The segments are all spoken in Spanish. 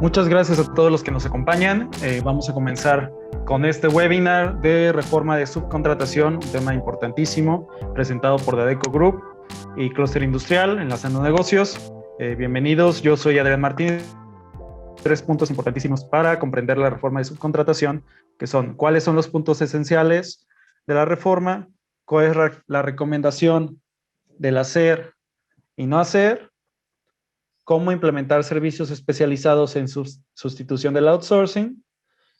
Muchas gracias a todos los que nos acompañan. Vamos a comenzar con este webinar de reforma de subcontratación, un tema importantísimo, presentado por The Adecco Group y Clúster Industrial, Enlazando Negocios. Bienvenidos, yo soy Adrián Martínez. 3 puntos importantísimos para comprender la reforma de subcontratación, que son cuáles son los puntos esenciales de la reforma, cuál es la recomendación del hacer y no hacer, cómo implementar servicios especializados en sustitución del outsourcing.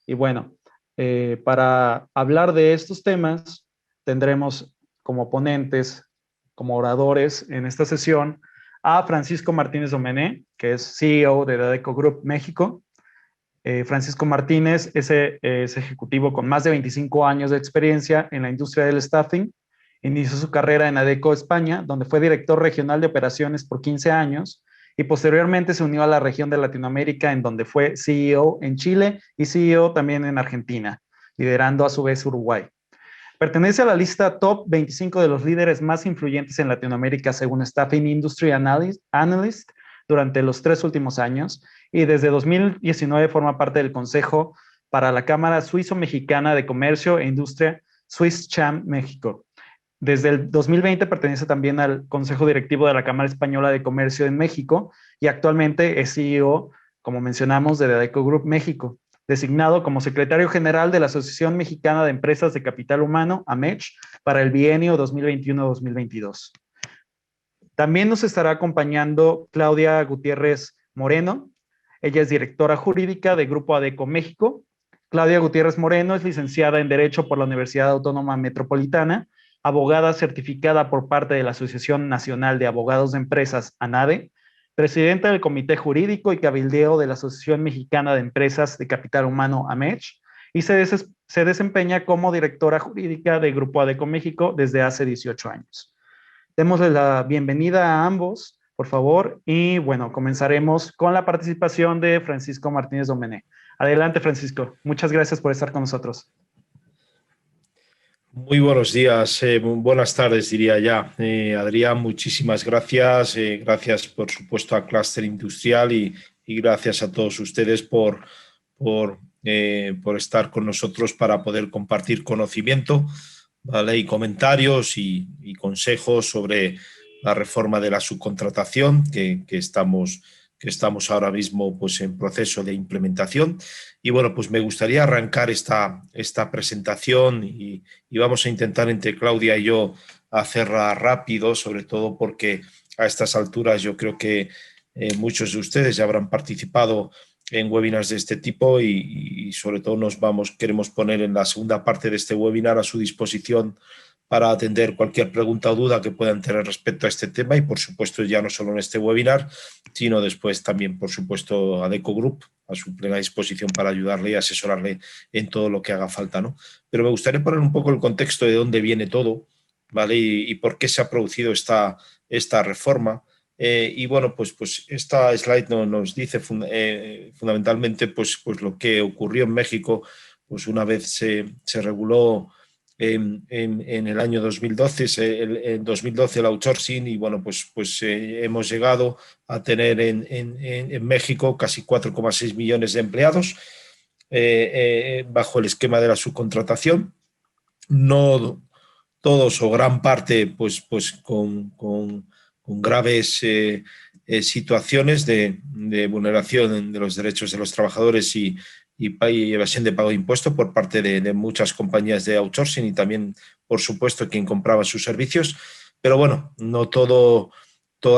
Y bueno, para hablar de estos temas, tendremos como ponentes, como oradores en esta sesión, a Francisco Martínez Domenech, que es CEO de The Adecco Group México. Francisco Martínez es ejecutivo con más de 25 años de experiencia en la industria del staffing. Inició su carrera en Adecco España, donde fue director regional de operaciones por 15 años y posteriormente se unió a la región de Latinoamérica, en donde fue CEO en Chile y CEO también en Argentina, liderando a su vez Uruguay. Pertenece a la lista top 25 de los líderes más influyentes en Latinoamérica según Staffing Industry Analyst durante los 3 últimos años, y desde 2019 forma parte del Consejo para la Cámara Suizo-Mexicana de Comercio e Industria, SwissCham México. Desde el 2020 pertenece también al Consejo Directivo de la Cámara Española de Comercio en México y actualmente es CEO, como mencionamos, de The Adecco Group México, designado como secretario general de la Asociación Mexicana de Empresas de Capital Humano, AMECH, para el bienio 2021-2022. También nos estará acompañando Claudia Gutiérrez Moreno. Ella es directora jurídica de Grupo Adecco México. Claudia Gutiérrez Moreno es licenciada en Derecho por la Universidad Autónoma Metropolitana, abogada certificada por parte de la Asociación Nacional de Abogados de Empresas, ANADE, presidenta del Comité Jurídico y Cabildeo de la Asociación Mexicana de Empresas de Capital Humano, AMECH, y se desempeña como directora jurídica de Grupo Adecco México desde hace 18 años. Démosle la bienvenida a ambos, por favor, y bueno, comenzaremos con la participación de Francisco Martínez Domenech. Adelante, Francisco. Muchas gracias por estar con nosotros. Muy buenos días, buenas tardes diría ya. Adrián, muchísimas gracias. Gracias, por supuesto, a Clúster Industrial y gracias a todos ustedes por estar con nosotros para poder compartir conocimiento, ¿vale? Y comentarios y consejos sobre la reforma de la subcontratación que estamos ahora mismo pues, en proceso de implementación. Y bueno, pues me gustaría arrancar esta presentación y vamos a intentar entre Claudia y yo hacerla rápido, sobre todo porque a estas alturas yo creo que muchos de ustedes ya habrán participado en webinars de este tipo y sobre todo queremos poner en la segunda parte de este webinar a su disposición para atender cualquier pregunta o duda que puedan tener respecto a este tema y, por supuesto, ya no solo en este webinar, sino después también, por supuesto, Adecco Group a su plena disposición para ayudarle y asesorarle en todo lo que haga falta, ¿no? Pero me gustaría poner un poco el contexto de dónde viene todo, ¿vale? Y por qué se ha producido esta reforma. Y bueno, pues esta slide nos dice fundamentalmente pues lo que ocurrió en México pues una vez se reguló en el año 2012, en 2012 el outsourcing y bueno, hemos llegado a tener en México casi 4,6 millones de empleados bajo el esquema de la subcontratación. No todos o gran parte pues con graves situaciones de vulneración de los derechos de los trabajadores y evasión de pago de impuestos por parte de muchas compañías de outsourcing y también, por supuesto, quien compraba sus servicios. Pero bueno, no todas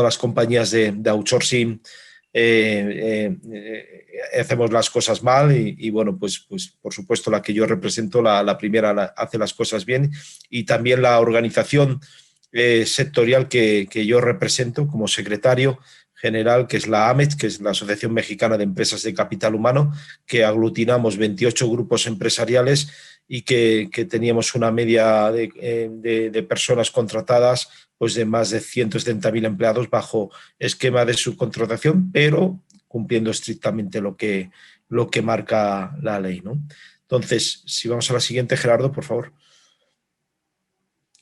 las compañías de outsourcing hacemos las cosas mal y bueno, pues por supuesto la que yo represento, la primera hace las cosas bien y también la organización sectorial que yo represento como secretario general, que es la AMET, que es la Asociación Mexicana de Empresas de Capital Humano, que aglutinamos 28 grupos empresariales y que teníamos una media de personas contratadas pues de más de 170.000 empleados bajo esquema de subcontratación, pero cumpliendo estrictamente lo que marca la ley, ¿no? Entonces, si vamos a la siguiente, Gerardo, por favor.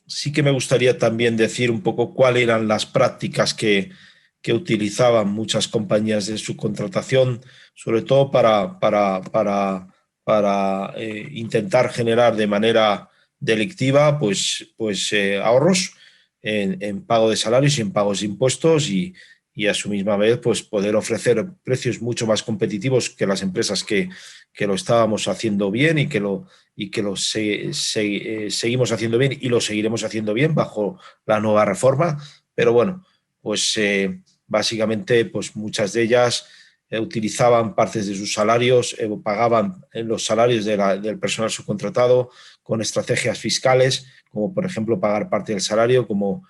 Sí que me gustaría también decir un poco cuáles eran las prácticas que que utilizaban muchas compañías de subcontratación, sobre todo para intentar generar de manera delictiva ahorros en pago de salarios y en pagos de impuestos y a su misma vez pues poder ofrecer precios mucho más competitivos que las empresas que lo estábamos haciendo bien y que seguimos haciendo bien y lo seguiremos haciendo bien bajo la nueva reforma. Pero bueno, pues básicamente pues muchas de ellas utilizaban partes de sus salarios, pagaban los salarios del personal subcontratado con estrategias fiscales, como por ejemplo pagar parte del salario, con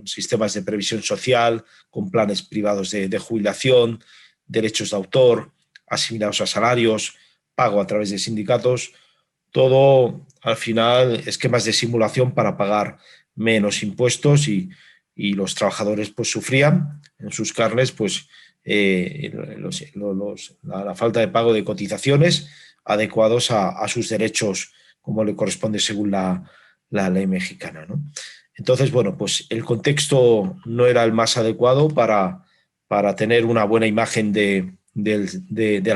sistemas de previsión social, con planes privados de jubilación, derechos de autor, asimilados a salarios, pago a través de sindicatos, todo al final esquemas de simulación para pagar menos impuestos y los trabajadores pues sufrían en sus carnes pues la falta de pago de cotizaciones adecuados a sus derechos como le corresponde según la ley mexicana, ¿no? Entonces, bueno, pues el contexto no era el más adecuado para tener una buena imagen del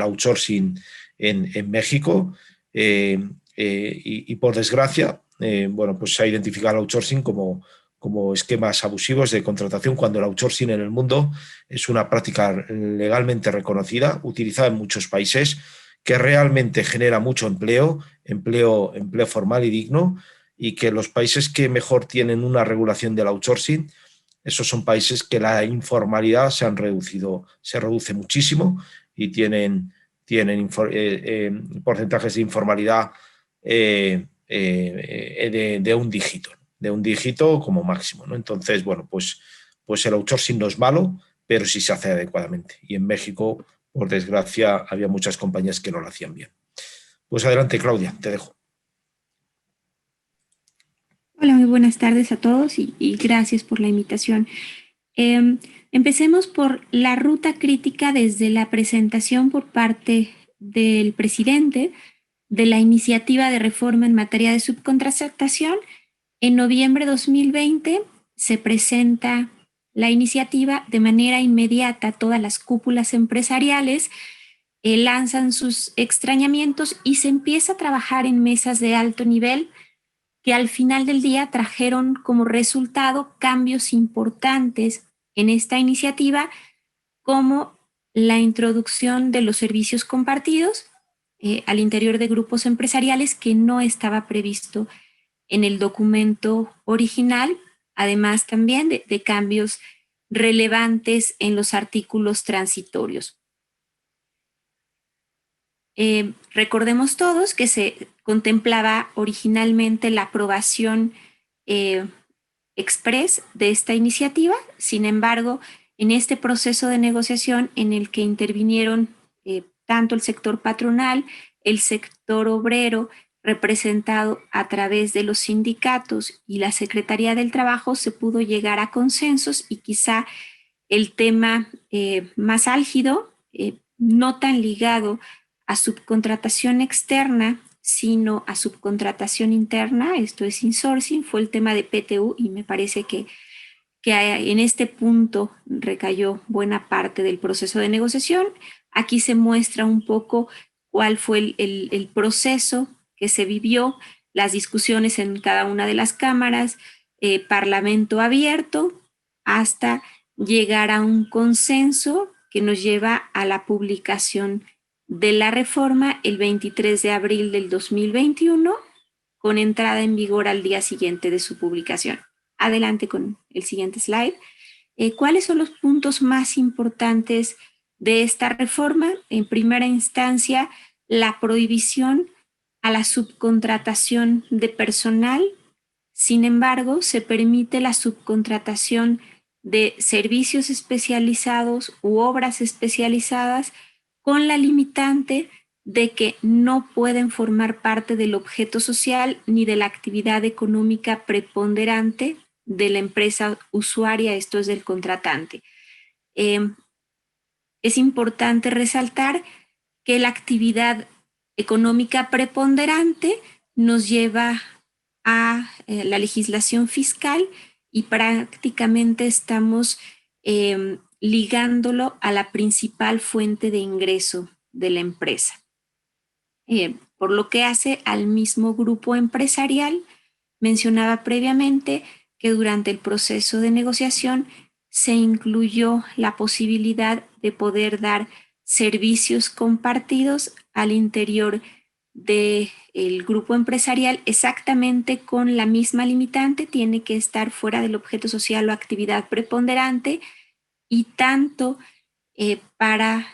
outsourcing en México y por desgracia, bueno, pues se ha identificado el outsourcing como esquemas abusivos de contratación cuando el outsourcing en el mundo es una práctica legalmente reconocida, utilizada en muchos países, que realmente genera mucho empleo formal y digno, y que los países que mejor tienen una regulación del outsourcing, esos son países que la informalidad se reduce muchísimo y tienen porcentajes de informalidad de un dígito como máximo, ¿no? Entonces, bueno, pues el outsourcing no es malo, pero sí se hace adecuadamente. Y en México, por desgracia, había muchas compañías que no lo hacían bien. Pues adelante, Claudia, te dejo. Hola, muy buenas tardes a todos y gracias por la invitación. Empecemos por la ruta crítica desde la presentación por parte del presidente de la iniciativa de reforma en materia de subcontratación. En noviembre de 2020 se presenta la iniciativa de manera inmediata. Todas las cúpulas empresariales lanzan sus extrañamientos y se empieza a trabajar en mesas de alto nivel que al final del día trajeron como resultado cambios importantes en esta iniciativa, como la introducción de los servicios compartidos al interior de grupos empresariales que no estaba previsto en el documento original, además también de cambios relevantes en los artículos transitorios. Recordemos todos que se contemplaba originalmente la aprobación express de esta iniciativa. Sin embargo, en este proceso de negociación en el que intervinieron tanto el sector patronal, el sector obrero, representado a través de los sindicatos y la Secretaría del Trabajo, se pudo llegar a consensos y quizá el tema más álgido, no tan ligado a subcontratación externa, sino a subcontratación interna, esto es insourcing, fue el tema de PTU y me parece que en este punto recayó buena parte del proceso de negociación. Aquí se muestra un poco cuál fue el proceso que se vivió, las discusiones en cada una de las cámaras, parlamento abierto, hasta llegar a un consenso que nos lleva a la publicación de la reforma el 23 de abril del 2021, con entrada en vigor al día siguiente de su publicación. Adelante con el siguiente slide. ¿Cuáles son los puntos más importantes de esta reforma? En primera instancia, la prohibición a la subcontratación de personal. Sin embargo, se permite la subcontratación de servicios especializados u obras especializadas, con la limitante de que no pueden formar parte del objeto social ni de la actividad económica preponderante de la empresa usuaria, esto es del contratante. Es importante resaltar que la actividad económica preponderante nos lleva a la legislación fiscal y prácticamente estamos ligándolo a la principal fuente de ingreso de la empresa. Por lo que hace al mismo grupo empresarial, mencionaba previamente que durante el proceso de negociación se incluyó la posibilidad de poder dar servicios compartidos al interior del grupo empresarial, exactamente con la misma limitante: tiene que estar fuera del objeto social o actividad preponderante, y tanto para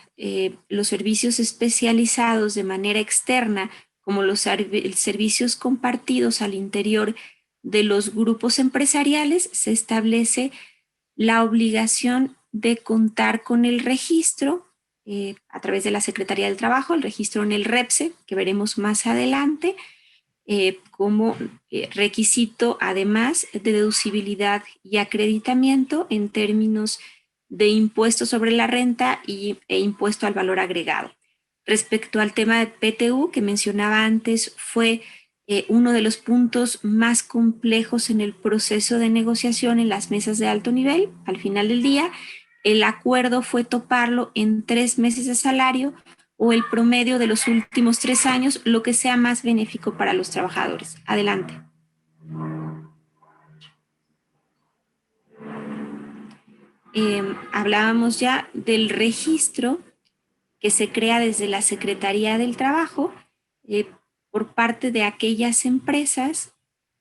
los servicios especializados de manera externa como los servicios compartidos al interior de los grupos empresariales, se establece la obligación de contar con el registro a través de la Secretaría del Trabajo, el registro en el REPSE, que veremos más adelante, como requisito, además de deducibilidad y acreditamiento en términos de impuesto sobre la renta e impuesto al valor agregado. Respecto al tema de PTU que mencionaba antes, fue uno de los puntos más complejos en el proceso de negociación en las mesas de alto nivel. Al final del día, el acuerdo fue toparlo en 3 meses de salario o el promedio de los últimos 3 años, lo que sea más benéfico para los trabajadores. Adelante. Hablábamos ya del registro que se crea desde la Secretaría del Trabajo por parte de aquellas empresas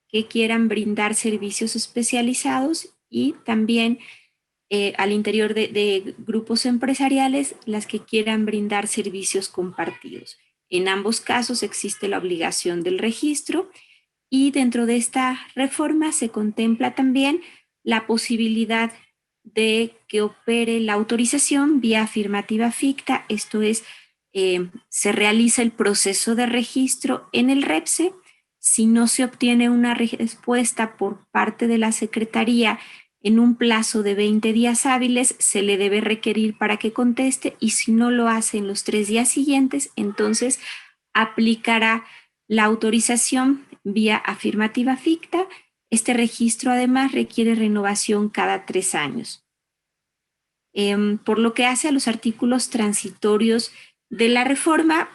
que quieran brindar servicios especializados, y también al interior de grupos empresariales las que quieran brindar servicios compartidos. En ambos casos existe la obligación del registro, y dentro de esta reforma se contempla también la posibilidad de que opere la autorización vía afirmativa ficta. Esto es, se realiza el proceso de registro en el REPSE. Si no se obtiene una respuesta por parte de la Secretaría en un plazo de 20 días hábiles, se le debe requerir para que conteste, y si no lo hace en los 3 días siguientes, entonces aplicará la autorización vía afirmativa ficta. Este registro además requiere renovación cada 3 años. Por lo que hace a los artículos transitorios de la reforma,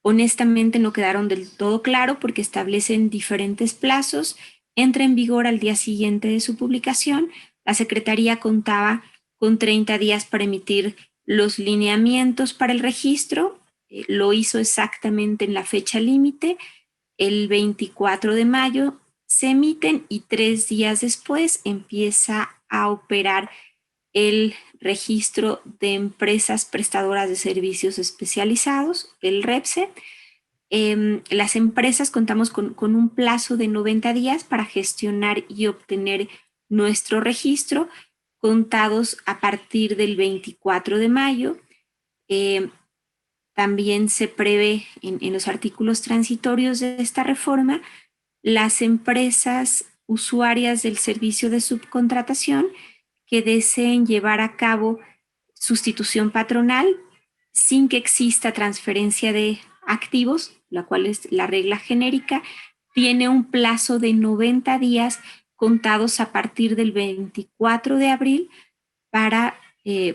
honestamente no quedaron del todo claro porque establecen diferentes plazos. Entra en vigor al día siguiente de su publicación. La Secretaría contaba con 30 días para emitir los lineamientos para el registro. Lo hizo exactamente en la fecha límite. El 24 de mayo se emiten y 3 días después empieza a operar el registro de empresas prestadoras de servicios especializados, el REPSE. Las empresas contamos con un plazo de 90 días para gestionar y obtener nuestro registro, contados a partir del 24 de mayo. También se prevé en los artículos transitorios de esta reforma, las empresas usuarias del servicio de subcontratación que deseen llevar a cabo sustitución patronal sin que exista transferencia de activos, la cual es la regla genérica, tiene un plazo de 90 días contados a partir del 24 de abril para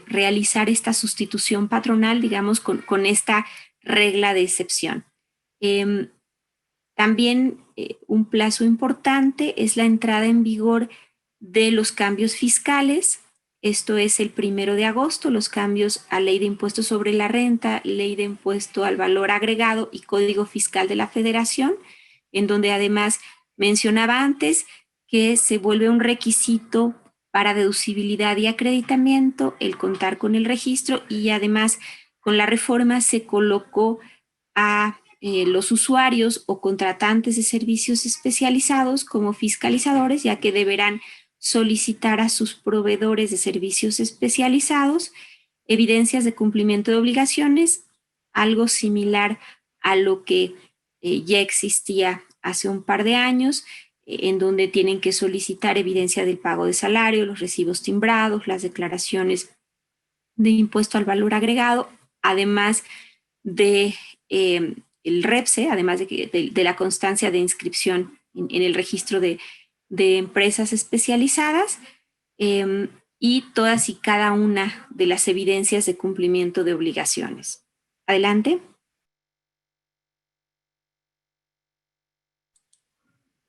realizar esta sustitución patronal, digamos, con esta regla de excepción. También un plazo importante es la entrada en vigor de los cambios fiscales. Esto es el 1 de agosto, los cambios a Ley de Impuestos sobre la Renta, Ley de Impuesto al Valor Agregado y Código Fiscal de la Federación, en donde además mencionaba antes que se vuelve un requisito para deducibilidad y acreditamiento el contar con el registro, y además con la reforma se colocó a los usuarios o contratantes de servicios especializados como fiscalizadores, ya que deberán solicitar a sus proveedores de servicios especializados evidencias de cumplimiento de obligaciones, algo similar a lo que ya existía hace un par de años, en donde tienen que solicitar evidencia del pago de salario, los recibos timbrados, las declaraciones de impuesto al valor agregado, además de el REPSE, además de la constancia de inscripción en el registro de de empresas especializadas y todas y cada una de las evidencias de cumplimiento de obligaciones. Adelante.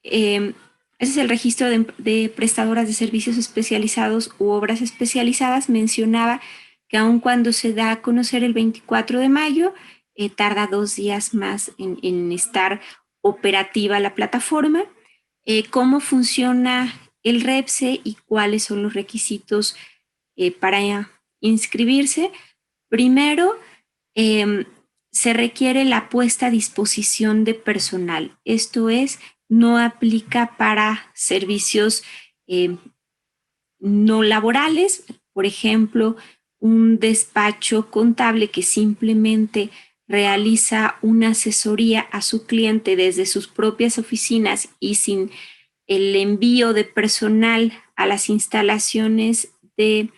Ese es el registro de prestadoras de servicios especializados u obras especializadas. Mencionaba que aun cuando se da a conocer el 24 de mayo, tarda 2 días más en estar operativa la plataforma. ¿Cómo funciona el REPSE y cuáles son los requisitos para inscribirse? Primero, se requiere la puesta a disposición de personal. Esto es, no aplica para servicios no laborales, por ejemplo, un despacho contable que simplemente realiza una asesoría a su cliente desde sus propias oficinas y sin el envío de personal a las instalaciones de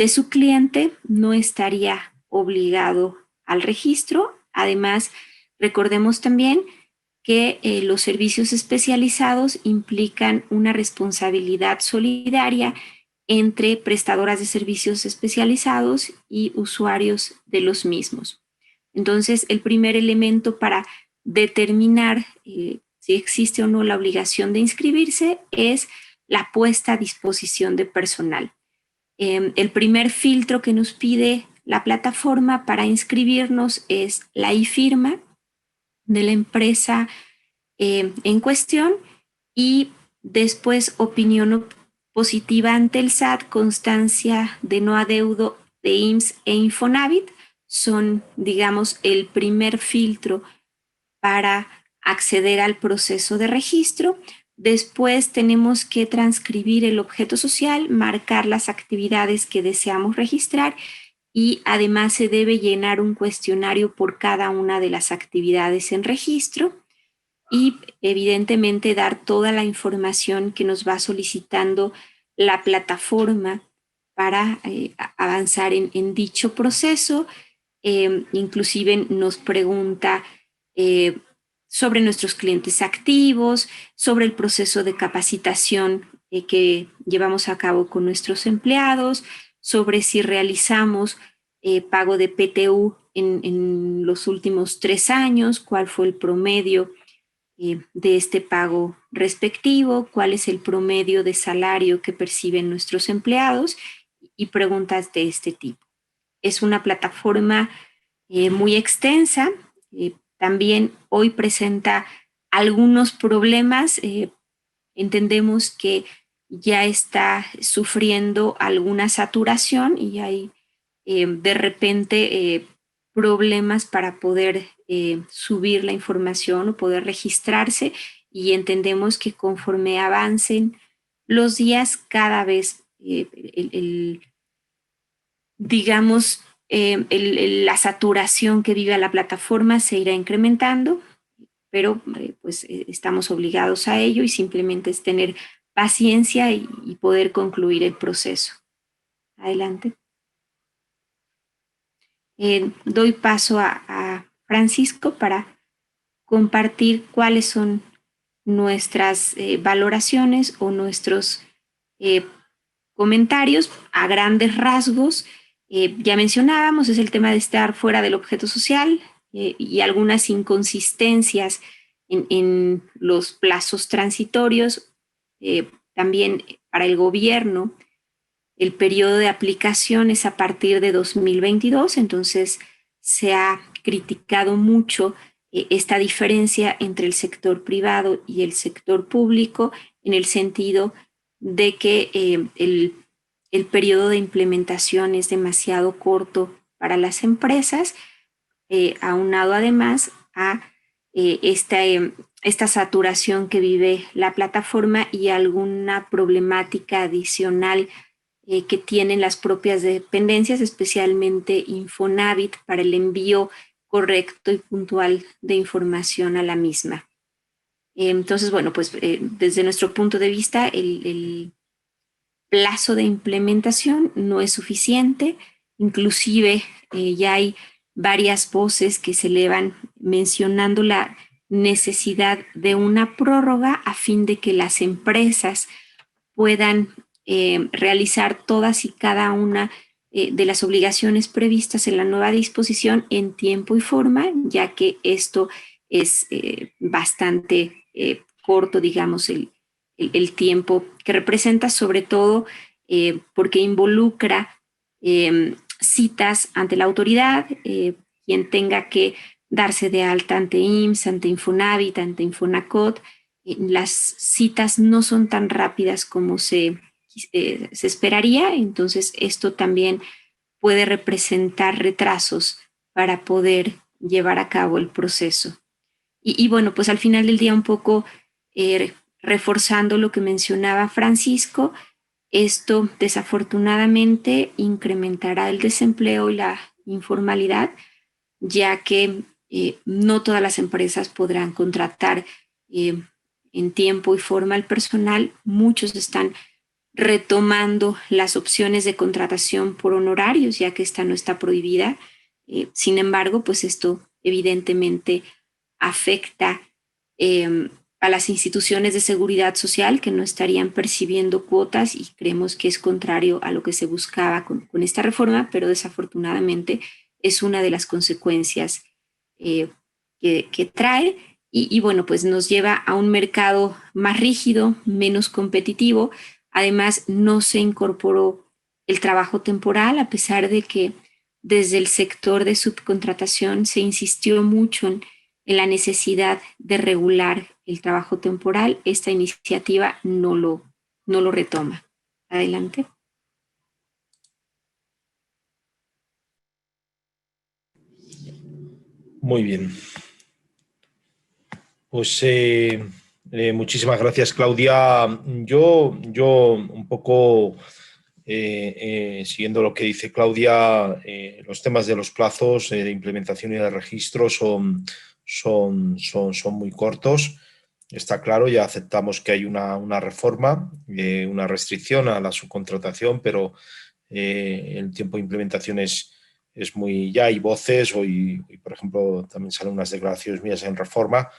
su cliente, no estaría obligado al registro. Además, recordemos también que los servicios especializados implican una responsabilidad solidaria entre prestadoras de servicios especializados y usuarios de los mismos. Entonces, el primer elemento para determinar si existe o no la obligación de inscribirse es la puesta a disposición de personal. El primer filtro que nos pide la plataforma para inscribirnos es la e-firma de la empresa en cuestión y después opinión positiva ante el SAT, constancia de no adeudo de IMSS e Infonavit. Son, digamos, el primer filtro para acceder al proceso de registro. Después tenemos que transcribir el objeto social, marcar las actividades que deseamos registrar y además se debe llenar un cuestionario por cada una de las actividades en registro y evidentemente dar toda la información que nos va solicitando la plataforma para avanzar en dicho proceso. Inclusive nos pregunta sobre nuestros clientes activos, sobre el proceso de capacitación que llevamos a cabo con nuestros empleados, sobre si realizamos pago de PTU en los últimos 3 años, cuál fue el promedio de este pago respectivo, cuál es el promedio de salario que perciben nuestros empleados y preguntas de este tipo. Es una plataforma muy extensa, también hoy presenta algunos problemas. Entendemos que ya está sufriendo alguna saturación y hay de repente problemas para poder subir la información o poder registrarse y entendemos que conforme avancen los días cada vez la saturación que vive la plataforma se irá incrementando, pero pues estamos obligados a ello y simplemente es tener paciencia y poder concluir el proceso. Adelante. Doy paso a Francisco para compartir cuáles son nuestras valoraciones o nuestros comentarios a grandes rasgos. Ya mencionábamos, es el tema de estar fuera del objeto social y algunas inconsistencias en los plazos transitorios. También para el gobierno, el periodo de aplicación es a partir de 2022, entonces se ha criticado mucho esta diferencia entre el sector privado y el sector público en el sentido de que el periodo de implementación es demasiado corto para las empresas, aunado además a esta saturación que vive la plataforma y alguna problemática adicional que tienen las propias dependencias, especialmente Infonavit, para el envío correcto y puntual de información a la misma. Entonces, bueno, pues desde nuestro punto de vista, el plazo de implementación no es suficiente. Inclusive ya hay varias voces que se elevan mencionando la necesidad de una prórroga a fin de que las empresas puedan realizar todas y cada una de las obligaciones previstas en la nueva disposición en tiempo y forma, ya que esto es bastante corto, digamos, el tiempo que representa, sobre todo porque involucra citas ante la autoridad, quien tenga que darse de alta ante IMSS, ante Infonavit, ante Infonacot. Las citas no son tan rápidas como se esperaría, entonces esto también puede representar retrasos para poder llevar a cabo el proceso. Y bueno, pues al final del día un poco reforzando lo que mencionaba Francisco, esto desafortunadamente incrementará el desempleo y la informalidad, ya que no todas las empresas podrán contratar en tiempo y forma al personal. Muchos están retomando las opciones de contratación por honorarios, ya que esta no está prohibida. Sin embargo, pues esto evidentemente afecta a las instituciones de seguridad social, que no estarían percibiendo cuotas, y creemos que es contrario a lo que se buscaba con esta reforma, pero desafortunadamente es una de las consecuencias que trae. Y bueno, pues nos lleva a un mercado más rígido, menos competitivo. Además, no se incorporó el trabajo temporal, a pesar de que desde el sector de subcontratación se insistió mucho en la necesidad de regular el trabajo temporal. Esta iniciativa no lo retoma. Adelante. Muy bien. Pues muchísimas gracias, Claudia. Yo un poco siguiendo lo que dice Claudia, los temas de los plazos de implementación y de registro son muy cortos. Está claro, ya aceptamos que hay una reforma, una restricción a la subcontratación, pero el tiempo de implementación es muy... Ya hay voces, hoy, por ejemplo, también salen unas declaraciones mías en Reforma,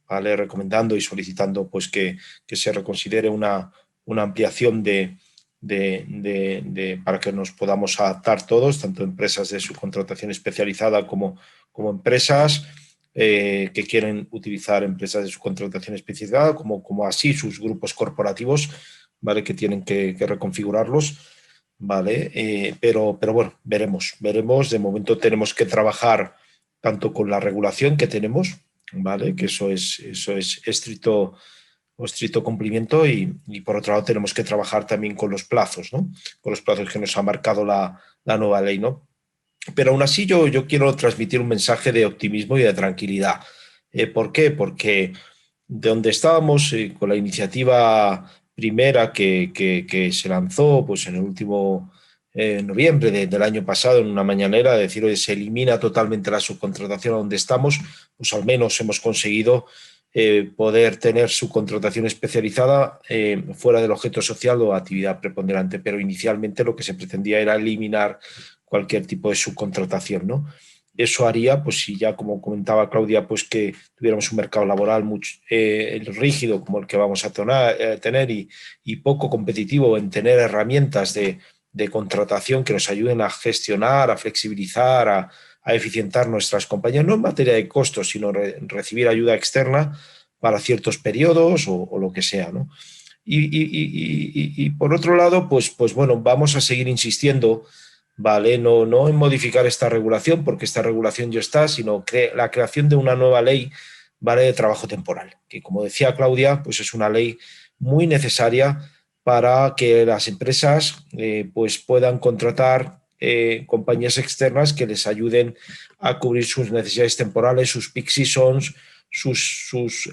¿vale?, recomendando y solicitando pues que se reconsidere una ampliación para que nos podamos adaptar todos, tanto empresas de subcontratación especializada como empresas que quieren utilizar empresas de subcontratación especializada, como así sus grupos corporativos, ¿vale?, que tienen que reconfigurarlos, ¿vale? Pero bueno, veremos. De momento tenemos que trabajar tanto con la regulación que tenemos, ¿vale?, que eso es estricto cumplimiento, y por otro lado tenemos que trabajar también con los plazos, ¿no?, con los plazos que nos ha marcado la nueva ley, ¿no? Pero aún así yo quiero transmitir un mensaje de optimismo y de tranquilidad. ¿Por qué? Porque de donde estábamos con la iniciativa primera que se lanzó pues en el último noviembre del año pasado, en una mañanera, de decir, oye, se elimina totalmente la subcontratación a donde estamos, pues al menos hemos conseguido poder tener subcontratación especializada fuera del objeto social o actividad preponderante, pero inicialmente lo que se pretendía era eliminar cualquier tipo de subcontratación, ¿no? Eso haría, pues si ya, como comentaba Claudia, pues que tuviéramos un mercado laboral mucho, rígido como el que vamos a tener y poco competitivo en tener herramientas de contratación que nos ayuden a gestionar, a flexibilizar, a eficientar nuestras compañías, no en materia de costos, sino recibir ayuda externa para ciertos periodos o lo que sea, ¿no? Y por otro lado, pues bueno, vamos a seguir insistiendo, ¿vale?, no en modificar esta regulación, porque esta regulación ya está, sino la creación de una nueva ley, ¿vale?, de trabajo temporal, que, como decía Claudia, pues es una ley muy necesaria para que las empresas pues puedan contratar compañías externas que les ayuden a cubrir sus necesidades temporales, sus peak seasons,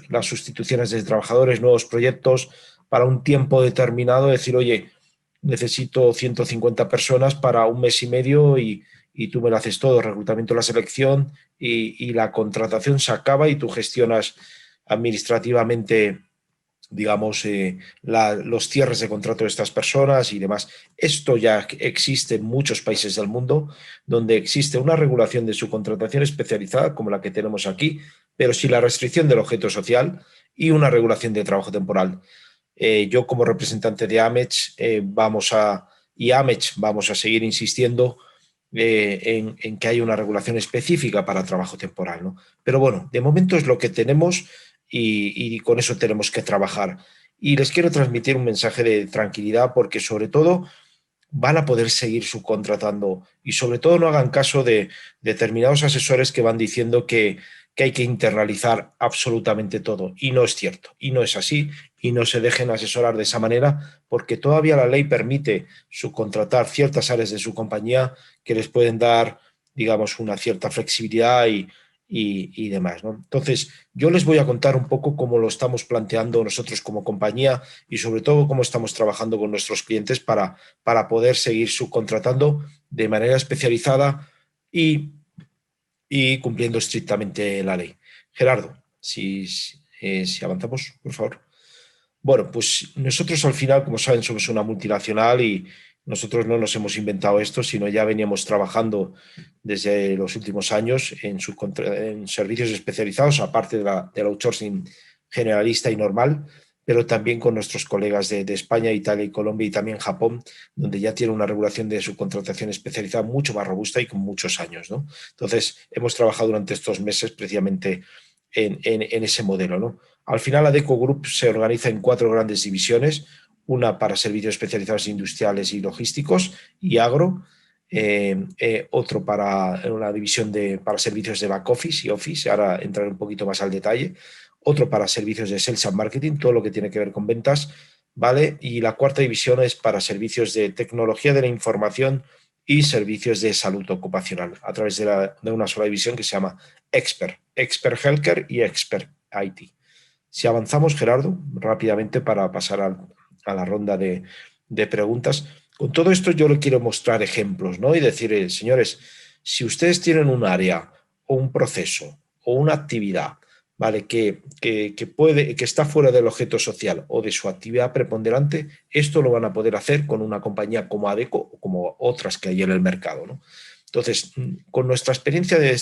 las sustituciones de trabajadores, nuevos proyectos para un tiempo determinado, decir, oye, necesito 150 personas para un mes y medio y tú me lo haces todo, el reclutamiento, la selección y la contratación se acaba y tú gestionas administrativamente digamos, los cierres de contrato de estas personas y demás. Esto ya existe en muchos países del mundo, donde existe una regulación de subcontratación especializada, como la que tenemos aquí, pero sin la restricción del objeto social y una regulación de trabajo temporal. Yo, como representante de Amex, vamos a seguir insistiendo en que haya una regulación específica para trabajo temporal, ¿no? Pero bueno, de momento es lo que tenemos y con eso tenemos que trabajar. Y les quiero transmitir un mensaje de tranquilidad porque sobre todo van a poder seguir subcontratando y sobre todo no hagan caso de determinados asesores que van diciendo que hay que internalizar absolutamente todo. Y no es cierto, y no es así, y no se dejen asesorar de esa manera, porque todavía la ley permite subcontratar ciertas áreas de su compañía que les pueden dar, digamos, una cierta flexibilidad y demás, ¿no? Entonces, yo les voy a contar un poco cómo lo estamos planteando nosotros como compañía y sobre todo cómo estamos trabajando con nuestros clientes para poder seguir subcontratando de manera especializada y cumpliendo estrictamente la ley. Gerardo, si avanzamos, por favor. Bueno, pues nosotros al final, como saben, somos una multinacional y nosotros no nos hemos inventado esto, sino ya veníamos trabajando desde los últimos años en servicios especializados, aparte del outsourcing generalista y normal, pero también con nuestros colegas de España, Italia y Colombia y también Japón, donde ya tiene una regulación de subcontratación especializada mucho más robusta y con muchos años, ¿no? Entonces, hemos trabajado durante estos meses precisamente en ese modelo, ¿no? Al final, Adecco Group se organiza en 4 grandes divisiones, una para servicios especializados industriales y logísticos y agro, otro para una división para servicios de back office y office, ahora entraré un poquito más al detalle, otro para servicios de sales and marketing, todo lo que tiene que ver con ventas, ¿vale? Y la 4ª división es para servicios de tecnología de la información y servicios de salud ocupacional, a través de una sola división que se llama Expert Healthcare y Expert IT. Si avanzamos, Gerardo, rápidamente para pasar a la ronda de preguntas. Con todo esto yo le quiero mostrar ejemplos, ¿no? Y decir, señores, si ustedes tienen un área o un proceso o una actividad, ¿vale? Que está fuera del objeto social o de su actividad preponderante, esto lo van a poder hacer con una compañía como Adecco o como otras que hay en el mercado, ¿no? Entonces, con nuestra experiencia de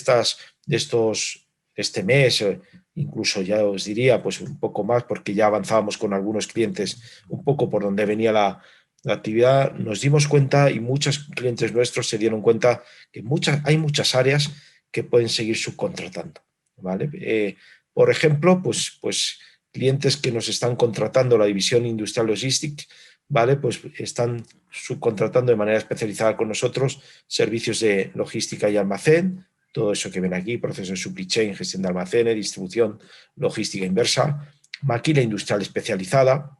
este mes, incluso ya os diría, pues un poco más, porque ya avanzábamos con algunos clientes un poco por donde venía la actividad, nos dimos cuenta y muchos clientes nuestros se dieron cuenta que hay muchas áreas que pueden seguir subcontratando, ¿vale? Por ejemplo, pues clientes que nos están contratando la división Industrial Logistics, ¿vale? Pues están subcontratando de manera especializada con nosotros servicios de logística y almacén, todo eso que ven aquí, procesos de supply chain, gestión de almacenes, distribución, logística inversa, maquila industrial especializada,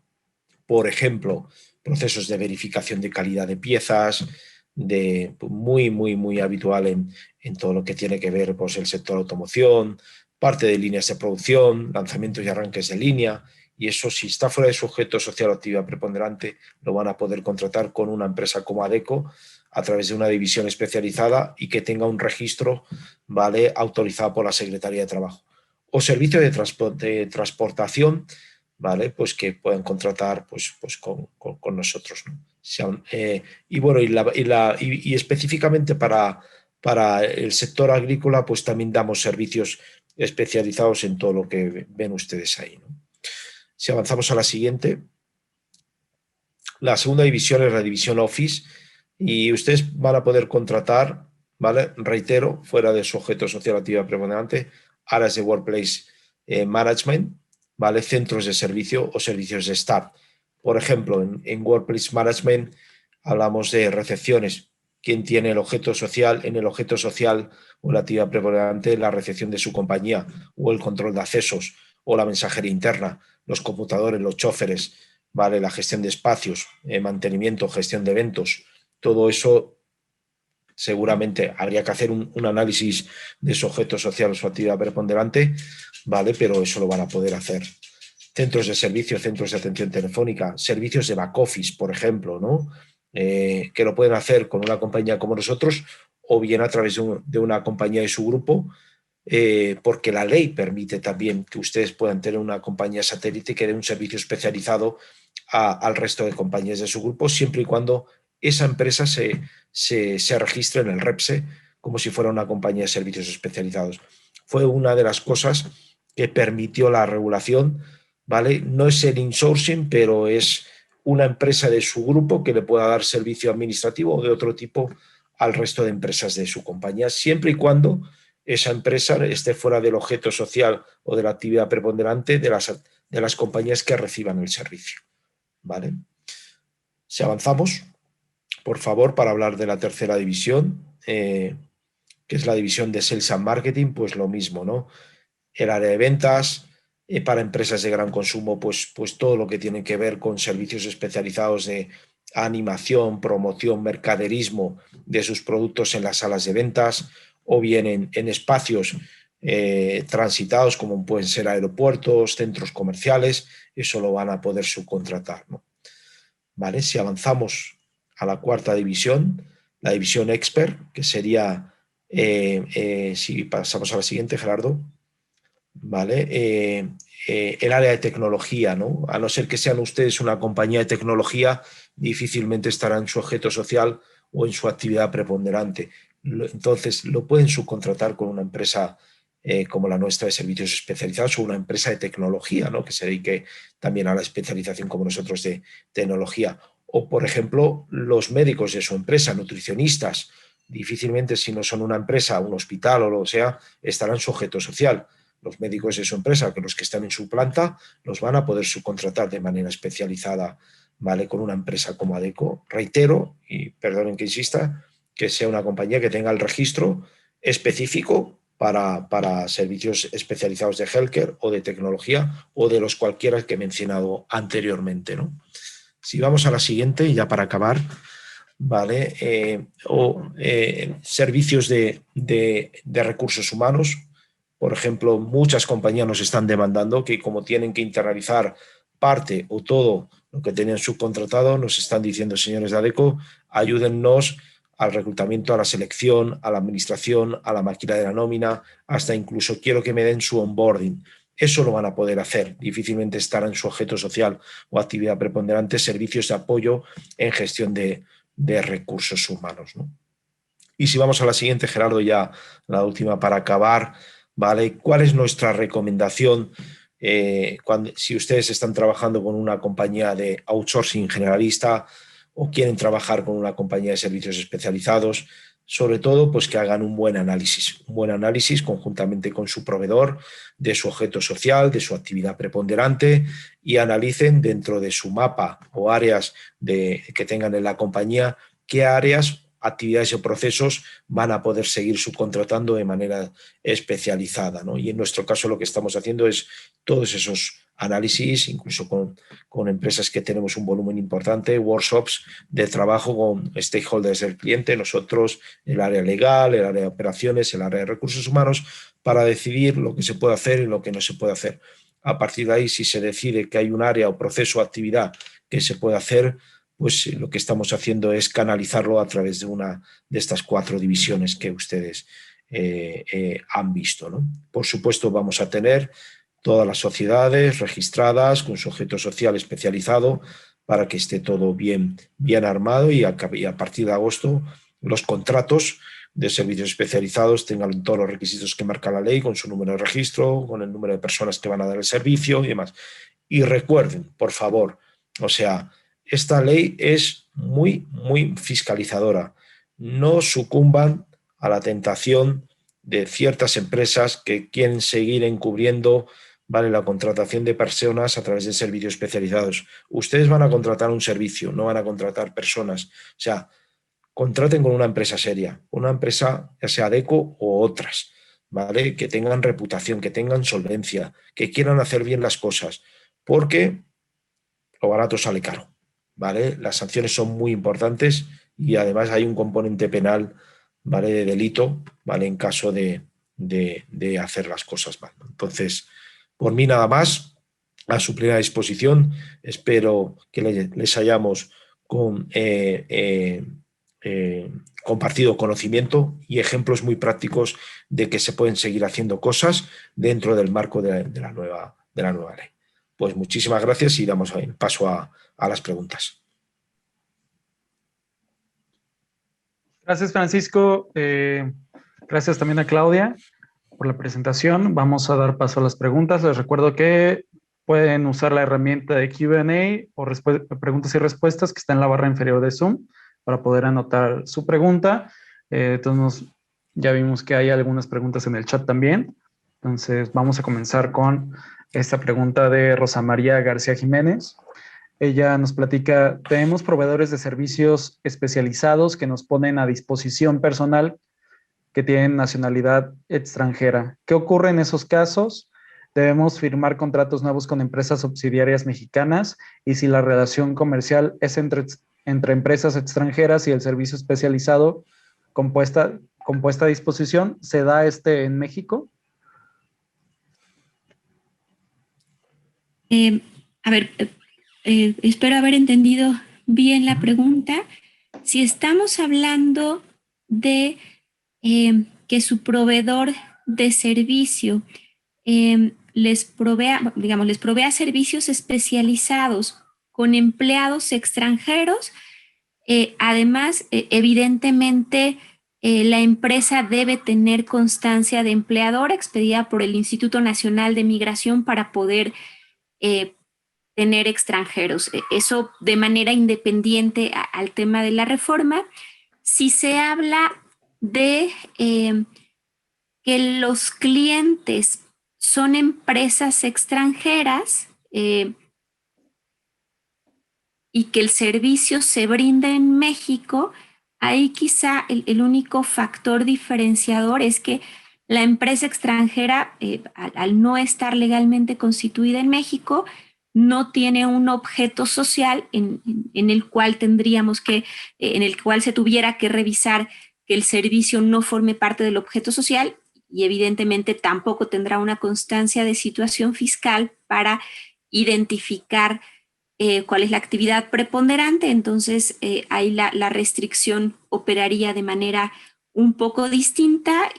por ejemplo, procesos de verificación de calidad de piezas, muy habitual en todo lo que tiene que ver pues, el sector automoción, parte de líneas de producción, lanzamientos y arranques de línea, y eso si está fuera de su objeto social o actividad preponderante, lo van a poder contratar con una empresa como Adecco a través de una división especializada y que tenga un registro, ¿vale?, autorizado por la Secretaría de Trabajo. O servicio de transportación, ¿vale?, pues que puedan contratar pues con nosotros, ¿no? Y bueno, y específicamente para el sector agrícola, pues también damos servicios especializados en todo lo que ven ustedes ahí, ¿no? Si avanzamos a la siguiente. La segunda división es la división Office y ustedes van a poder contratar, ¿vale? Reitero, fuera de su objeto social actividad preponderante, áreas de Workplace Management, ¿vale? Centros de servicio o servicios de staff. Por ejemplo, en Workplace Management hablamos de recepciones. ¿Quién tiene el objeto social? En el objeto social o la actividad preponderante, la recepción de su compañía o el control de accesos o la mensajería interna, los computadores, los choferes, ¿vale? La gestión de espacios, mantenimiento, gestión de eventos, todo eso seguramente habría que hacer un análisis de su objeto social o su actividad preponderante, ¿vale? Pero eso lo van a poder hacer. Centros de servicio, centros de atención telefónica, servicios de back office, por ejemplo, ¿no? Que lo pueden hacer con una compañía como nosotros o bien a través de una compañía de su grupo, porque la ley permite también que ustedes puedan tener una compañía satélite que dé un servicio especializado al resto de compañías de su grupo, siempre y cuando esa empresa se registre en el REPSE como si fuera una compañía de servicios especializados. Fue una de las cosas que permitió la regulación, ¿vale? No es el insourcing, pero es una empresa de su grupo que le pueda dar servicio administrativo o de otro tipo al resto de empresas de su compañía, siempre y cuando esa empresa esté fuera del objeto social o de la actividad preponderante de las compañías que reciban el servicio, ¿vale? Si avanzamos, por favor, para hablar de la tercera división, que es la división de Sales and Marketing, pues lo mismo, ¿no? El área de ventas, para empresas de gran consumo, pues todo lo que tiene que ver con servicios especializados de animación, promoción, mercaderismo de sus productos en las salas de ventas o bien en espacios transitados como pueden ser aeropuertos, centros comerciales, eso lo van a poder subcontratar, ¿no? ¿Vale? Si avanzamos a la cuarta división, la división Expert, que sería, si pasamos a la siguiente, Gerardo, ¿vale? El área de tecnología, ¿no? A no ser que sean ustedes una compañía de tecnología, difícilmente estarán en su objeto social o en su actividad preponderante. Entonces, lo pueden subcontratar con una empresa como la nuestra de servicios especializados o una empresa de tecnología, ¿no? Que se dedique también a la especialización como nosotros de tecnología. O, por ejemplo, los médicos de su empresa, nutricionistas, difícilmente si no son una empresa, un hospital o lo que sea, estarán en su objeto social. Los médicos de su empresa, que los que están en su planta, los van a poder subcontratar de manera especializada, ¿vale? Con una empresa como Adecco. Reitero, y perdonen que insista, que sea una compañía que tenga el registro específico para servicios especializados de healthcare o de tecnología o de los cualquiera que he mencionado anteriormente, ¿no? Si vamos a la siguiente, ya para acabar, ¿vale? Servicios de recursos humanos. Por ejemplo, muchas compañías nos están demandando que como tienen que internalizar parte o todo lo que tenían subcontratado, nos están diciendo, señores de Adecco, ayúdennos al reclutamiento, a la selección, a la administración, a la máquina de la nómina, hasta incluso quiero que me den su onboarding. Eso lo van a poder hacer. Difícilmente estará en su objeto social o actividad preponderante servicios de apoyo en gestión de recursos humanos, ¿no? Y si vamos a la siguiente, Gerardo, ya la última para acabar, ¿vale? ¿Cuál es nuestra recomendación si ustedes están trabajando con una compañía de outsourcing generalista o quieren trabajar con una compañía de servicios especializados? Sobre todo, pues que hagan un buen análisis conjuntamente con su proveedor de su objeto social, de su actividad preponderante y analicen dentro de su mapa o áreas que tengan en la compañía qué áreas, actividades o procesos van a poder seguir subcontratando de manera especializada, ¿no? Y en nuestro caso lo que estamos haciendo es todos esos análisis, incluso con empresas que tenemos un volumen importante, workshops de trabajo con stakeholders del cliente, nosotros, el área legal, el área de operaciones, el área de recursos humanos, para decidir lo que se puede hacer y lo que no se puede hacer. A partir de ahí, si se decide que hay un área o proceso o actividad que se puede hacer, pues lo que estamos haciendo es canalizarlo a través de una de estas 4 divisiones que ustedes han visto, ¿no? Por supuesto, vamos a tener todas las sociedades registradas con su objeto social especializado para que esté todo bien armado y a partir de agosto los contratos de servicios especializados tengan todos los requisitos que marca la ley con su número de registro, con el número de personas que van a dar el servicio y demás. Y recuerden, por favor, o sea, esta ley es muy fiscalizadora. No sucumban a la tentación de ciertas empresas que quieren seguir encubriendo, ¿vale?, la contratación de personas a través de servicios especializados. Ustedes van a contratar un servicio, no van a contratar personas. O sea, contraten con una empresa seria, una empresa ya sea Adecco o otras, ¿vale?, que tengan reputación, que tengan solvencia, que quieran hacer bien las cosas, porque lo barato sale caro, ¿vale? Las sanciones son muy importantes y además hay un componente penal, ¿vale?, de delito, ¿vale?, en caso de hacer las cosas mal. Entonces, por mí nada más, a su plena disposición. Espero que les hayamos compartido conocimiento y ejemplos muy prácticos de que se pueden seguir haciendo cosas dentro del marco de la nueva ley. Pues muchísimas gracias y damos paso a las preguntas. Gracias, Francisco. Gracias también a Claudia por la presentación. Vamos a dar paso a las preguntas. Les recuerdo que pueden usar la herramienta de Q&A o preguntas y respuestas que está en la barra inferior de Zoom para poder anotar su pregunta. Entonces, ya vimos que hay algunas preguntas en el chat también. Entonces, vamos a comenzar con esta pregunta de Rosa María García Jiménez. Ella nos platica, tenemos proveedores de servicios especializados que nos ponen a disposición personal que tienen nacionalidad extranjera. ¿Qué ocurre en esos casos? Debemos firmar contratos nuevos con empresas subsidiarias mexicanas y si la relación comercial es entre empresas extranjeras y el servicio especializado compuesta a disposición, ¿se da en México? Espero haber entendido bien la pregunta. Si estamos hablando de que su proveedor de servicio les provea servicios especializados con empleados extranjeros, además, evidentemente, la empresa debe tener constancia de empleador expedida por el Instituto Nacional de Migración para poder tener extranjeros. Eso de manera independiente al tema de la reforma. Si se habla de que los clientes son empresas extranjeras y que el servicio se brinda en México, ahí quizá el único factor diferenciador es que la empresa extranjera, al no estar legalmente constituida en México, no tiene un objeto social en el cual en el cual se tuviera que revisar que el servicio no forme parte del objeto social y evidentemente tampoco tendrá una constancia de situación fiscal para identificar cuál es la actividad preponderante. Entonces ahí la restricción operaría de manera un poco distinta.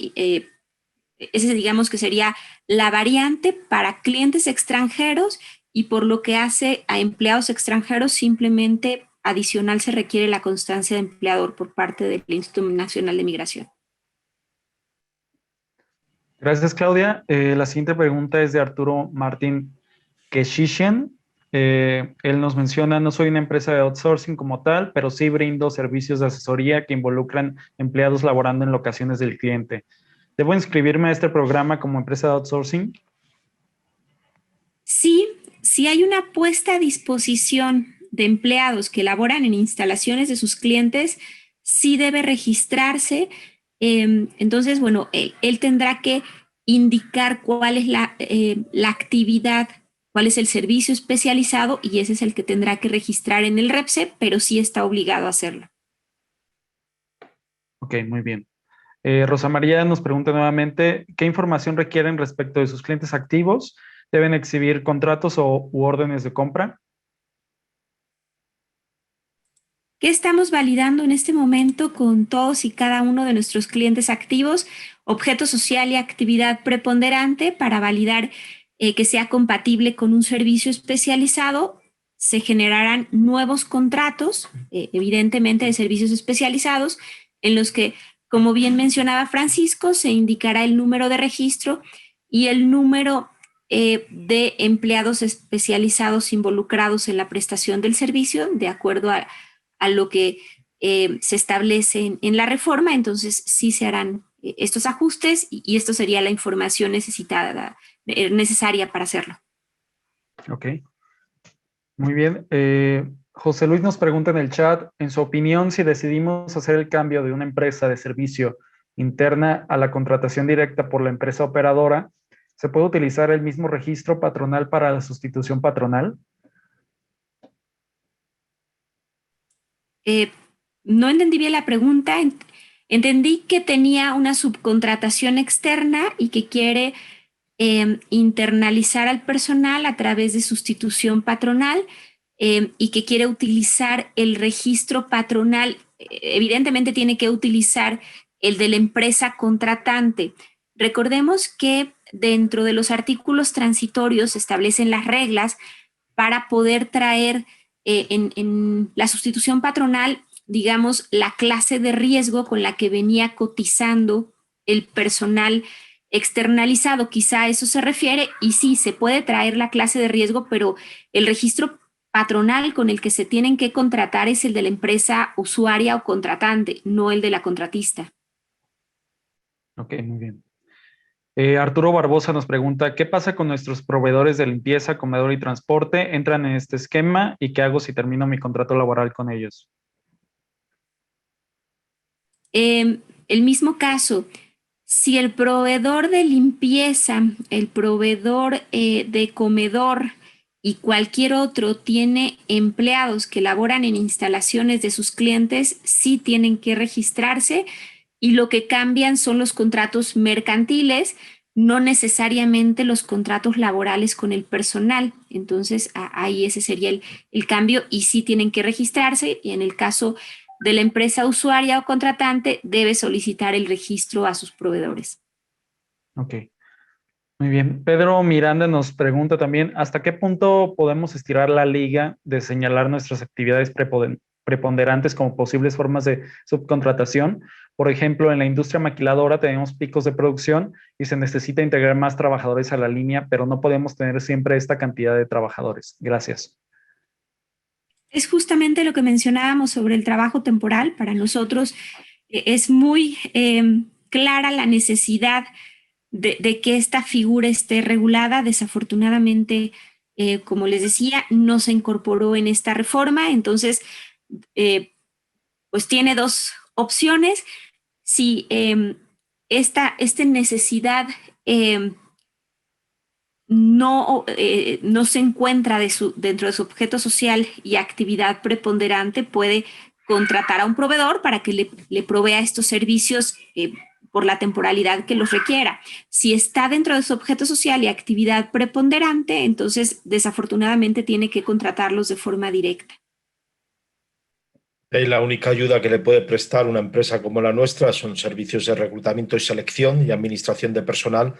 Ese digamos que sería la variante para clientes extranjeros y por lo que hace a empleados extranjeros simplemente adicional se requiere la constancia de empleador por parte del Instituto Nacional de Migración. Gracias, Claudia. La siguiente pregunta es de Arturo Martín Keshishian. Él nos menciona, no soy una empresa de outsourcing como tal, pero sí brindo servicios de asesoría que involucran empleados laborando en locaciones del cliente. ¿Debo inscribirme a este programa como empresa de outsourcing? Sí, si hay una puesta a disposición de empleados que laboran en instalaciones de sus clientes, sí debe registrarse. Entonces, bueno, él tendrá que indicar cuál es la actividad, cuál es el servicio especializado y ese es el que tendrá que registrar en el REPSE, pero sí está obligado a hacerlo. Ok, muy bien. Rosa María nos pregunta nuevamente, ¿qué información requieren respecto de sus clientes activos? ¿Deben exhibir contratos u órdenes de compra? ¿Qué estamos validando en este momento con todos y cada uno de nuestros clientes activos? Objeto social y actividad preponderante para validar que sea compatible con un servicio especializado. Se generarán nuevos contratos, evidentemente de servicios especializados, en los que, como bien mencionaba Francisco, se indicará el número de registro y el número de empleados especializados involucrados en la prestación del servicio, de acuerdo a lo que se establece en la reforma. Entonces sí se harán estos ajustes y esto sería la información necesaria para hacerlo. Ok, muy bien. José Luis nos pregunta en el chat, en su opinión, si decidimos hacer el cambio de una empresa de servicio interna a la contratación directa por la empresa operadora, ¿se puede utilizar el mismo registro patronal para la sustitución patronal? No entendí bien la pregunta. Entendí que tenía una subcontratación externa y que quiere internalizar al personal a través de sustitución patronal y que quiere utilizar el registro patronal evidentemente tiene que utilizar el de la empresa contratante. Recordemos que dentro de los artículos transitorios se establecen las reglas para poder traer en la sustitución patronal, digamos, la clase de riesgo con la que venía cotizando el personal externalizado. Quizá a eso se refiere, y sí, se puede traer la clase de riesgo, pero el registro patronal con el que se tienen que contratar es el de la empresa usuaria o contratante, no el de la contratista. Ok, muy bien. Arturo Barbosa nos pregunta, ¿qué pasa con nuestros proveedores de limpieza, comedor y transporte? ¿Entran en este esquema? ¿Y qué hago si termino mi contrato laboral con ellos? El mismo caso, si el proveedor de limpieza, el proveedor de comedor y cualquier otro tiene empleados que laboran en instalaciones de sus clientes, sí tienen que registrarse, y lo que cambian son los contratos mercantiles, no necesariamente los contratos laborales con el personal. Entonces, ahí ese sería el cambio, y sí tienen que registrarse, y en el caso de la empresa usuaria o contratante debe solicitar el registro a sus proveedores. Ok, muy bien. Pedro Miranda nos pregunta también, ¿hasta qué punto podemos estirar la liga de señalar nuestras actividades preponderantes como posibles formas de subcontratación? Por ejemplo, en la industria maquiladora tenemos picos de producción y se necesita integrar más trabajadores a la línea, pero no podemos tener siempre esta cantidad de trabajadores. Gracias. Es justamente lo que mencionábamos sobre el trabajo temporal. Para nosotros es muy clara la necesidad de que esta figura esté regulada. Desafortunadamente, como les decía, no se incorporó en esta reforma. Entonces, pues tiene dos opciones. Si esta necesidad no se encuentra dentro de su objeto social y actividad preponderante, puede contratar a un proveedor para que le provea estos servicios por la temporalidad que los requiera. Si está dentro de su objeto social y actividad preponderante, entonces desafortunadamente tiene que contratarlos de forma directa. La única ayuda que le puede prestar una empresa como la nuestra son servicios de reclutamiento y selección y administración de personal,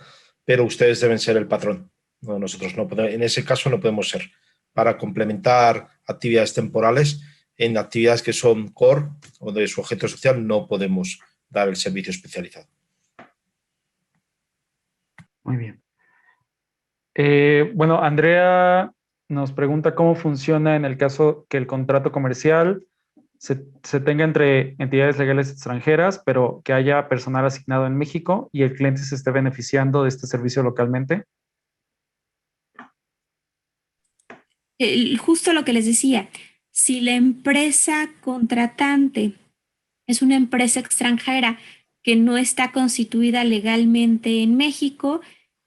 pero ustedes deben ser el patrón. No, nosotros no podemos, en ese caso no podemos ser. Para complementar actividades temporales, en actividades que son core o de su objeto social, no podemos dar el servicio especializado. Muy bien. Bueno, Andrea nos pregunta cómo funciona en el caso que el contrato comercial se tenga entre entidades legales extranjeras, pero que haya personal asignado en México y el cliente se esté beneficiando de este servicio localmente. Justo lo que les decía, si la empresa contratante es una empresa extranjera que no está constituida legalmente en México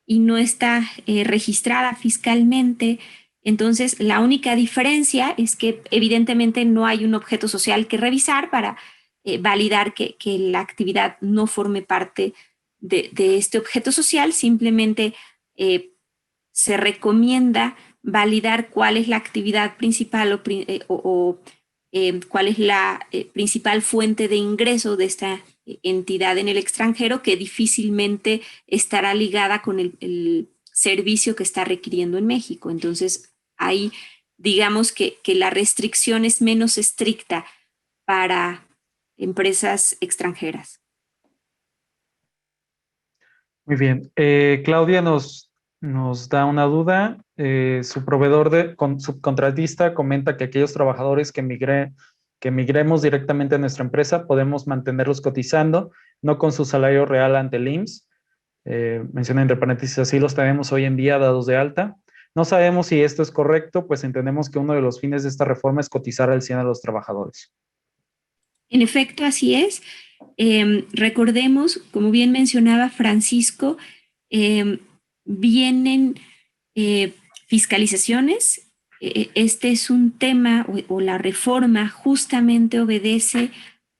y no está registrada fiscalmente, entonces la única diferencia es que evidentemente no hay un objeto social que revisar para validar que la actividad no forme parte de este objeto social. Simplemente se recomienda validar cuál es la actividad principal cuál es la principal fuente de ingreso de esta entidad en el extranjero, que difícilmente estará ligada con el servicio que está requiriendo en México. Entonces, ahí digamos que la restricción es menos estricta para empresas extranjeras. Muy bien. Claudia nos da una duda. Su proveedor subcontratista comenta que aquellos trabajadores que migremos directamente a nuestra empresa podemos mantenerlos cotizando, no con su salario real ante el IMSS. Menciona entre paréntesis, así los tenemos hoy en día dados de alta. No sabemos si esto es correcto, pues entendemos que uno de los fines de esta reforma es cotizar al 100 a los trabajadores. En efecto, así es. Recordemos, como bien mencionaba Francisco, vienen fiscalizaciones. Este es un tema o la reforma justamente obedece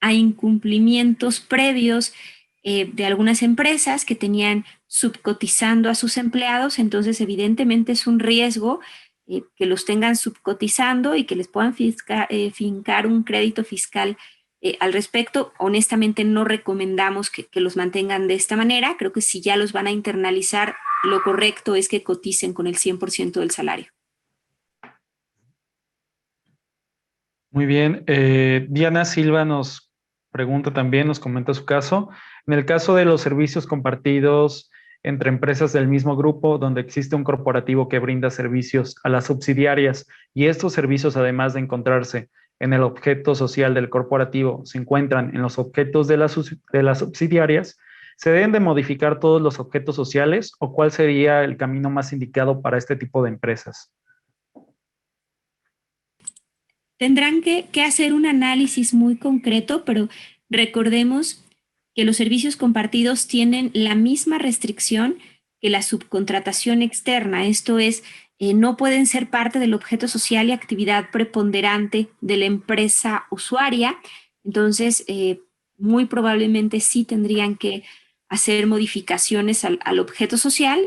a incumplimientos previos de algunas empresas que tenían subcotizando a sus empleados. Entonces, evidentemente es un riesgo que los tengan subcotizando y que les puedan fincar un crédito fiscal al respecto. Honestamente no recomendamos que los mantengan de esta manera. Creo que si ya los van a internalizar, lo correcto es que coticen con el 100% del salario. Muy bien. Diana Silva nos pregunta también, nos comenta su caso. En el caso de los servicios compartidos entre empresas del mismo grupo, donde existe un corporativo que brinda servicios a las subsidiarias y estos servicios, además de encontrarse en el objeto social del corporativo, se encuentran en los objetos de las subsidiarias, ¿se deben de modificar todos los objetos sociales o cuál sería el camino más indicado para este tipo de empresas? Tendrán que hacer un análisis muy concreto, pero recordemos que los servicios compartidos tienen la misma restricción que la subcontratación externa. Esto es, no pueden ser parte del objeto social y actividad preponderante de la empresa usuaria. Entonces, muy probablemente sí tendrían que hacer modificaciones al objeto social.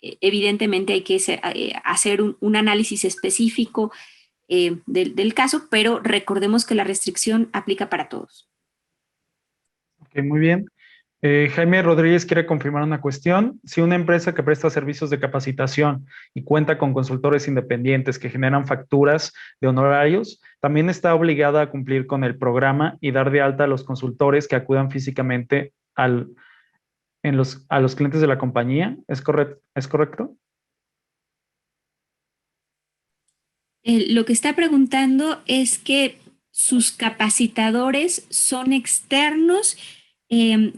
Evidentemente hay que hacer un análisis específico del caso, pero recordemos que la restricción aplica para todos. Ok, muy bien. Jaime Rodríguez quiere confirmar una cuestión. Si una empresa que presta servicios de capacitación y cuenta con consultores independientes que generan facturas de honorarios, también está obligada a cumplir con el programa y dar de alta a los consultores que acudan físicamente a los clientes de la compañía. ¿Es correcto? Lo que está preguntando es que sus capacitadores son externos,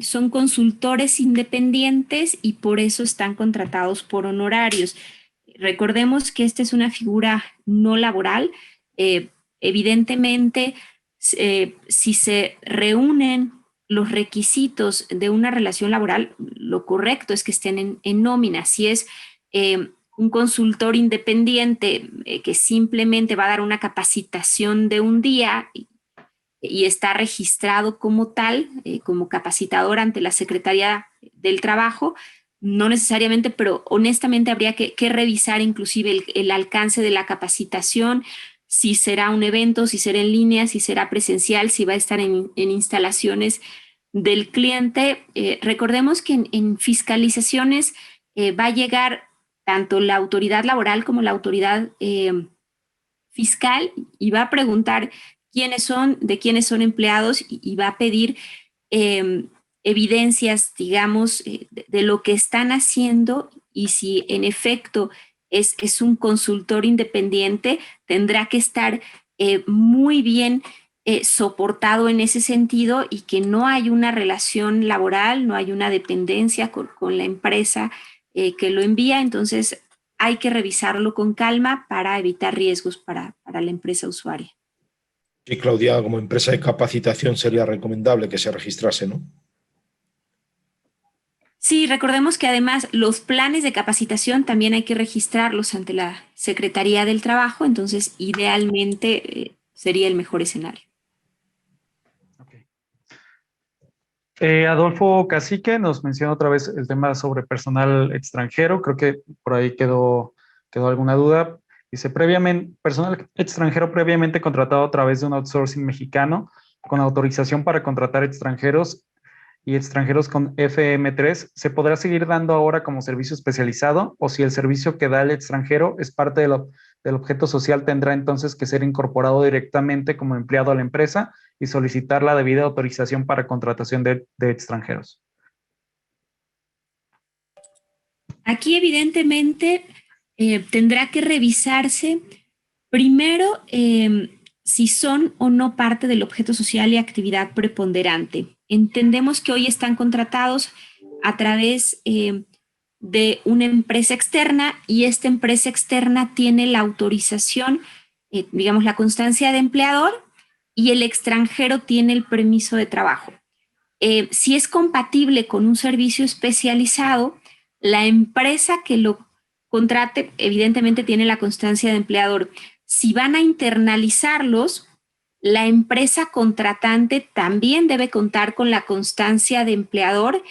son consultores independientes y por eso están contratados por honorarios. Recordemos que esta es una figura no laboral. Evidentemente, si se reúnen los requisitos de una relación laboral, lo correcto es que estén en nómina. Si es un consultor independiente que simplemente va a dar una capacitación de un día y está registrado como tal, como capacitador ante la Secretaría del Trabajo, no necesariamente, pero honestamente habría que revisar inclusive el alcance de la capacitación, si será un evento, si será en línea, si será presencial, si va a estar en instalaciones del cliente. Recordemos que en fiscalizaciones va a llegar tanto la autoridad laboral como la autoridad fiscal y va a preguntar de quiénes son empleados y va a pedir evidencias, digamos, de lo que están haciendo y si en efecto es un consultor independiente, tendrá que estar muy bien soportado en ese sentido y que no hay una relación laboral, no hay una dependencia con la empresa que lo envía. Entonces hay que revisarlo con calma para evitar riesgos para la empresa usuaria. Sí, Claudia, como empresa de capacitación sería recomendable que se registrase, ¿no? Sí, recordemos que además los planes de capacitación también hay que registrarlos ante la Secretaría del Trabajo, entonces idealmente sería el mejor escenario. Okay. Adolfo Cacique nos menciona otra vez el tema sobre personal extranjero. Creo que por ahí quedó alguna duda. Dice, personal extranjero previamente contratado a través de un outsourcing mexicano con autorización para contratar extranjeros y extranjeros con FM3, ¿se podrá seguir dando ahora como servicio especializado? O si el servicio que da el extranjero es parte del objeto social, tendrá entonces que ser incorporado directamente como empleado a la empresa y solicitar la debida autorización para contratación de extranjeros. Aquí evidentemente tendrá que revisarse primero si son o no parte del objeto social y actividad preponderante. Entendemos que hoy están contratados a través de una empresa externa y esta empresa externa tiene la autorización, digamos, la constancia de empleador y el extranjero tiene el permiso de trabajo. Si es compatible con un servicio especializado, la empresa que lo contrate evidentemente tiene la constancia de empleador. Si van a internalizarlos, la empresa contratante también debe contar con la constancia de empleador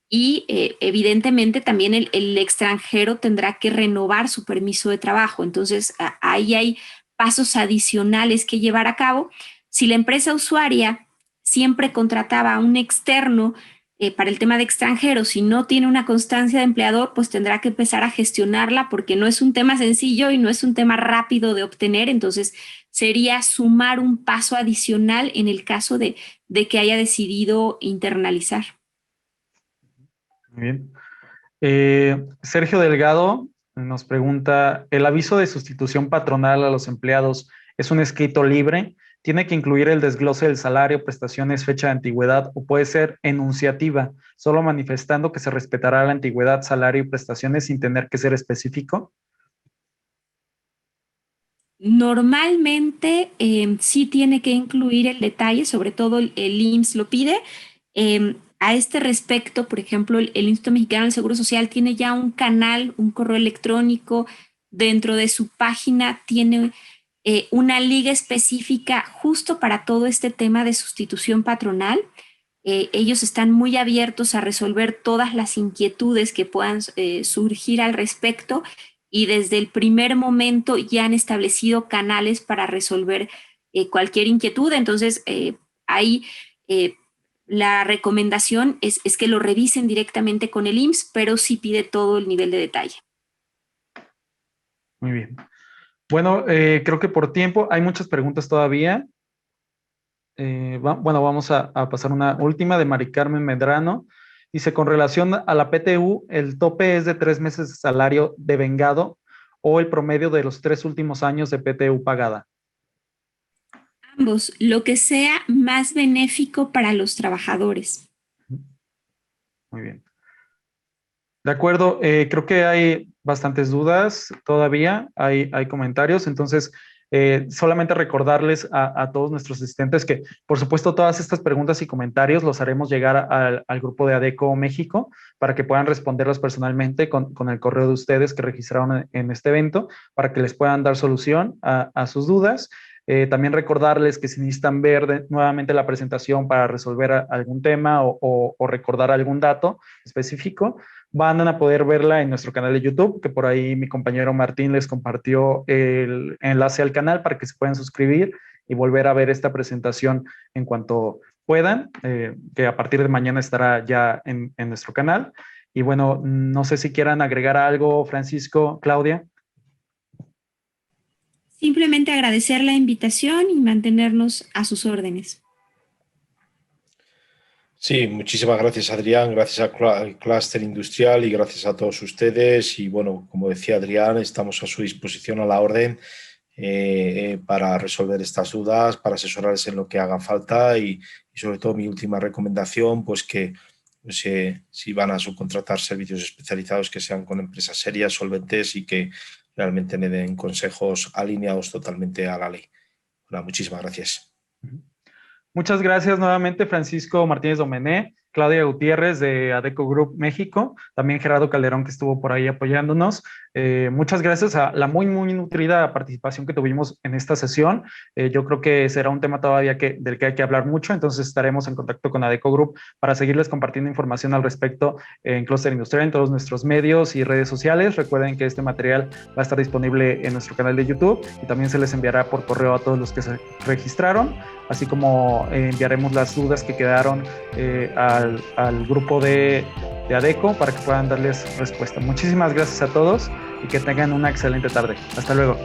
y evidentemente también el extranjero tendrá que renovar su permiso de trabajo. Entonces, ahí hay pasos adicionales que llevar a cabo. Si la empresa usuaria siempre contrataba a un externo para el tema de extranjeros. Si no tiene una constancia de empleador, pues tendrá que empezar a gestionarla porque no es un tema sencillo y no es un tema rápido de obtener. Entonces, sería sumar un paso adicional en el caso de que haya decidido internalizar. Muy bien. Sergio Delgado nos pregunta, ¿el aviso de sustitución patronal a los empleados es un escrito libre? ¿Tiene que incluir el desglose del salario, prestaciones, fecha de antigüedad o puede ser enunciativa, solo manifestando que se respetará la antigüedad, salario y prestaciones sin tener que ser específico? Normalmente sí tiene que incluir el detalle, sobre todo el IMSS lo pide. A este respecto, por ejemplo, el Instituto Mexicano del Seguro Social tiene ya un canal, un correo electrónico, dentro de su página tiene una liga específica justo para todo este tema de sustitución patronal. Ellos están muy abiertos a resolver todas las inquietudes que puedan surgir al respecto y desde el primer momento ya han establecido canales para resolver cualquier inquietud. Entonces, ahí la recomendación es que lo revisen directamente con el IMSS, pero sí pide todo el nivel de detalle. Muy bien. Bueno, creo que por tiempo hay muchas preguntas todavía. Bueno, vamos a pasar una última de Mari Carmen Medrano. Dice, con relación a la PTU, ¿el tope es de 3 meses de salario devengado o el promedio de los 3 últimos años de PTU pagada? Ambos, lo que sea más benéfico para los trabajadores. Muy bien. De acuerdo, creo que hay bastantes dudas todavía, hay comentarios, entonces solamente recordarles a todos nuestros asistentes que, por supuesto, todas estas preguntas y comentarios los haremos llegar al grupo de ADECO México para que puedan responderlos personalmente con el correo de ustedes que registraron en este evento, para que les puedan dar solución a sus dudas. También recordarles que si necesitan ver nuevamente la presentación para resolver algún tema o recordar algún dato específico, van a poder verla en nuestro canal de YouTube, que por ahí mi compañero Martín les compartió el enlace al canal para que se puedan suscribir y volver a ver esta presentación en cuanto puedan, que a partir de mañana estará ya en nuestro canal. Y bueno, no sé si quieran agregar algo, Francisco, Claudia. Simplemente agradecer la invitación y mantenernos a sus órdenes. Sí, muchísimas gracias, Adrián, gracias al Clúster Industrial y gracias a todos ustedes. Y bueno, como decía Adrián, estamos a su disposición, a la orden, para resolver estas dudas, para asesorarles en lo que haga falta y sobre todo mi última recomendación, pues que si van a subcontratar servicios especializados, que sean con empresas serias, solventes y que realmente me den consejos alineados totalmente a la ley. Bueno, muchísimas gracias. Muchas gracias nuevamente, Francisco Martínez Domené, Claudia Gutiérrez de ADECO Group México, también Gerardo Calderón que estuvo por ahí apoyándonos. Muchas gracias a la muy nutrida participación que tuvimos en esta sesión. Yo creo que será un tema todavía del que hay que hablar mucho, entonces estaremos en contacto con ADECO Group para seguirles compartiendo información al respecto en Clúster Industrial, en todos nuestros medios y redes sociales. Recuerden que este material va a estar disponible en nuestro canal de YouTube y también se les enviará por correo a todos los que se registraron, así como enviaremos las dudas que quedaron al grupo de ADECO para que puedan darles respuesta. Muchísimas gracias a todos y que tengan una excelente tarde. Hasta luego.